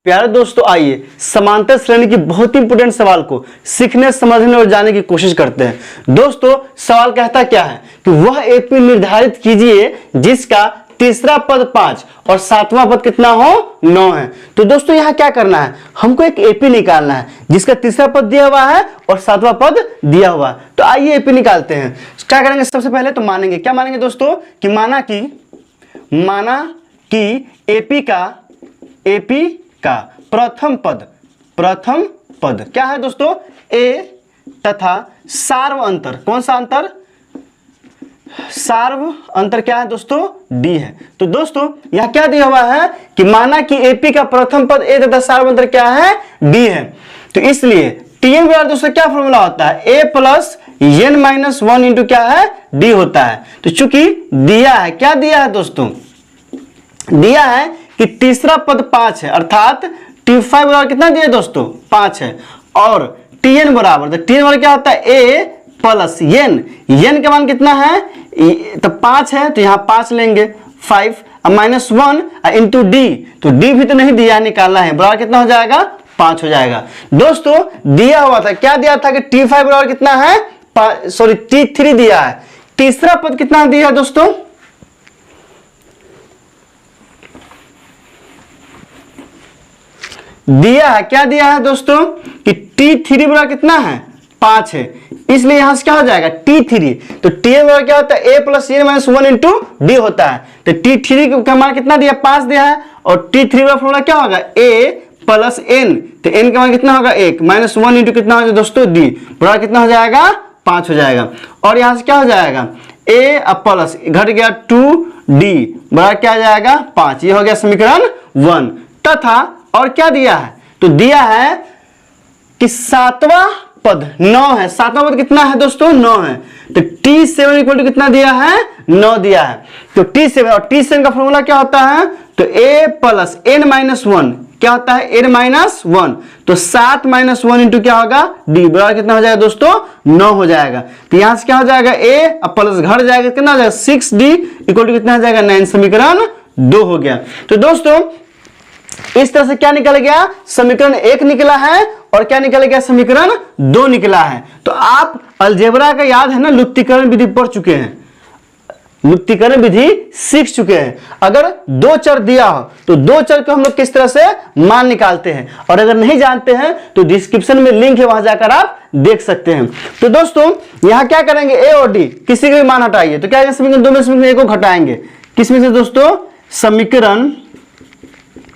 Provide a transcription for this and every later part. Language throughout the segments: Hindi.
प्यारे दोस्तों, आइए समांतर श्रेणी की बहुत इंपोर्टेंट सवाल को सीखने, समझने और जानने की कोशिश करते हैं। दोस्तों, सवाल कहता क्या है कि वह एपी निर्धारित कीजिए जिसका तीसरा पद 5 और सातवां पद कितना हो 9 है। तो दोस्तों यहाँ क्या करना है, हमको एक एपी निकालना है जिसका तीसरा पद दिया हुआ है और सातवां पद दिया हुआ है। तो आइए एपी निकालते हैं। क्या करेंगे, सबसे पहले तो मानेंगे, क्या मानेंगे दोस्तों कि माना कि एपी का प्रथम पद क्या है दोस्तों, ए तथा सार्व अंतर, कौन सा अंतर, सार्व अंतर क्या है दोस्तों, डी है। तो दोस्तों यह क्या दिया हुआ है कि माना कि एपी का प्रथम पद ए तथा सार्व अंतर क्या है, डी है। तो इसलिए टीएन बराबर दोस्तों क्या फॉर्मूला होता है, ए प्लस एन माइनस 1 इंटू क्या है, डी होता है। तो चूंकि दिया है, क्या दिया है दोस्तों, दिया है कि तीसरा पद 5 है, अर्थात T5 बराबर कितना दिया है दोस्तों, 5 है। और Tn बराबर, तो Tn बराबर क्या होता है, A प्लस n का मान कितना है, तो 5 है, तो यहाँ 5 लेंगे, 5 माइनस 1 इंटू डी, तो डी भी तो नहीं दिया, निकालना है, बराबर कितना हो जाएगा, 5 हो जाएगा। दोस्तों दिया हुआ था, क्या दिया था कि T5 बराबर कितना है, T3 दिया है। तीसरा पद कितना दिया है दोस्तों, दिया है, क्या दिया है दोस्तों कि T3 बराबर कितना है, 5 है। इसलिए यहां से क्या हो जाएगा, T3, तो T बराबर क्या होता है, A plus n minus 1 into d होता है। तो T3 का मान कितना दिया, 5 दिया है, और T3 का फॉर्मूला क्या होगा, A प्लस एन, तो n का मान कितना होगा 1 माइनस 1 इंटू कितना हो जाएगा दोस्तों, डी, बराबर कितना हो जाएगा, 5 हो जाएगा। और यहां से क्या हो जाएगा, A प्लस घट गया 2D बराबर क्या हो जाएगा, 5। ये हो गया समीकरण 1। तथा और क्या दिया है, तो दिया है कि सातवां पद 9 है। सातवां पद कितना है दोस्तों, 9 है। तो T7 इक्वल टू कितना दिया है, 9 दिया है। तो T7, और T7 का फॉर्मूला क्या होता है, तो A प्लस एन माइनस 1, क्या होता है, एन माइनस 1, तो 7 माइनस 1 इंटू क्या होगा, डी, बराबर कितना हो जाएगा दोस्तों, 9 हो जाएगा। तो यहां से क्या हो जाएगा, A प्लस घट जाएगा, कितना हो जाएगा, 6D इक्वल टू कितना हो जाएगा, 9। समीकरण 2 हो गया। तो दोस्तों इस तरह से क्या निकल गया, समीकरण 1 निकला है, और क्या निकल गया, समीकरण 2 निकला है। तो आप अलजेब्रा का याद है ना, लुप्तीकरण विधि पढ़ चुके हैं, लुप्तीकरण विधि सीख चुके हैं। अगर दो चर दिया हो तो दो चर को हम लोग किस तरह से मान निकालते हैं, और अगर नहीं जानते हैं तो डिस्क्रिप्शन में लिंक है, वहां जाकर आप देख सकते हैं। तो दोस्तों यहां क्या करेंगे, ए और डी किसी का भी मान हटाइए, तो क्या समीकरण 2 में समीकरण 1 को घटाएंगे, किसमें से दोस्तों, समीकरण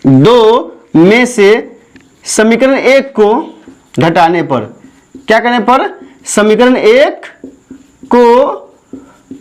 2 में से समीकरण 1 को घटाने पर, क्या करने पर, समीकरण 1 को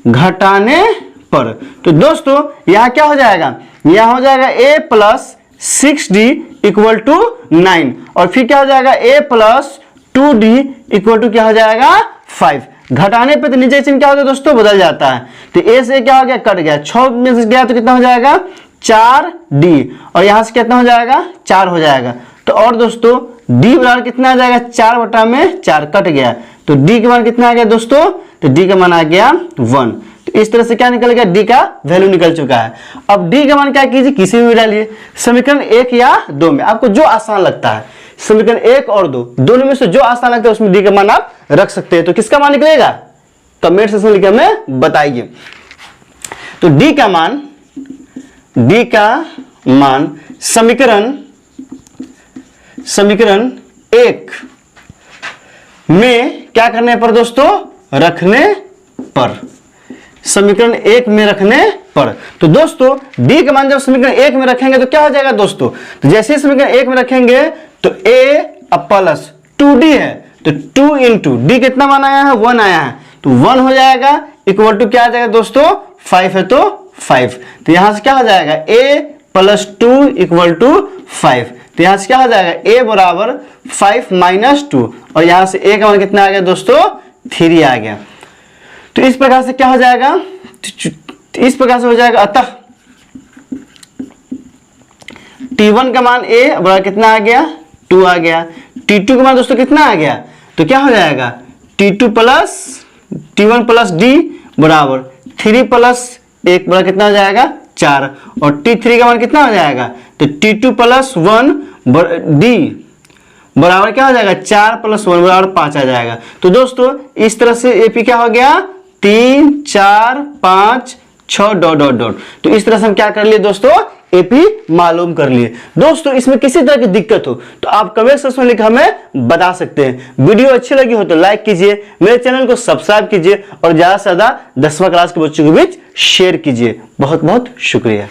घटाने पर। तो दोस्तों यहां क्या हो जाएगा, यहां हो जाएगा A plus 6D equal to 9, और फिर क्या हो जाएगा, A plus 2D equal to क्या हो जाएगा, 5। घटाने पे तो नीचे चिन्ह क्या होता है दोस्तों, बदल जाता है। तो A से क्या हो गया, कट गया, 6 में से गया तो कितना हो जाएगा, 4D, और यहां से कितना हो जाएगा, 4 हो जाएगा। तो और दोस्तों D बराबर कितना आ जाएगा, 4 बटा में 4 कट गया, तो D का मान कितना आ गया दोस्तों, तो D का मान आ गया 1। तो इस तरह से क्या निकल गया, D का वैल्यू निकल चुका है। अब D का मान क्या कीजिए, किसी में डालिए, समीकरण 1 या 2 में, आपको जो आसान लगता है, समीकरण 1 और 2 दोनों में से जो आसान लगता है उसमें D का मान आप रख सकते हैं। तो किसका मान निकलेगा, कमेंट सेक्शन में लिख हमें बताइए। तो D का मान समीकरण 1 में क्या करने पर दोस्तों, रखने पर, समीकरण 1 में रखने पर। तो दोस्तों D का मान जब समीकरण 1 में रखेंगे तो क्या हो जाएगा दोस्तों, तो जैसे ही समीकरण 1 में रखेंगे तो A प्लस 2D है, तो 2 इंटू डी कितना मान आया है, 1 आया है, तो 1 हो जाएगा इक्वल टू क्या आ जाएगा दोस्तों, 5 है तो 5। तो यहां से क्या हो जाएगा, A प्लस 2 इक्वल टू 5। तो यहां से क्या हो जाएगा, A बराबर 5 माइनस 2, और यहां से A का मान कितना आ गया दोस्तों, 3 आ गया। तो इस प्रकार से क्या हो जाएगा, इस प्रकार से हो जाएगा। अतः T1 का मान A बराबर कितना आ गया, 2 आ गया। T2 का मान दोस्तों कितना आ गया, तो क्या हो जाएगा, T1 प्लस D बराबर 3 प्लस 1 बराबर कितना हो जाएगा, 4, और T3 का मान कितना हो जाएगा, तो T2 प्लस 1 डी बराबर क्या हो जाएगा 4 + 1 बराबर 5 आ जाएगा। तो दोस्तों इस तरह से एपी क्या हो गया 3 4 5 6 डॉट डॉट डॉट। तो इस तरह से हम क्या कर लिए दोस्तों एपी मालूम कर लिए। दोस्तों इसमें किसी तरह की दिक्कत हो तो आप कमेंट सेक्शन में लिख हमें बता सकते हैं। वीडियो अच्छी लगी हो तो लाइक कीजिए, मेरे चैनल को सब्सक्राइब कीजिए और ज्यादा से ज्यादा 10वीं क्लास के बच्चों के बीच शेयर कीजिए। बहुत बहुत शुक्रिया।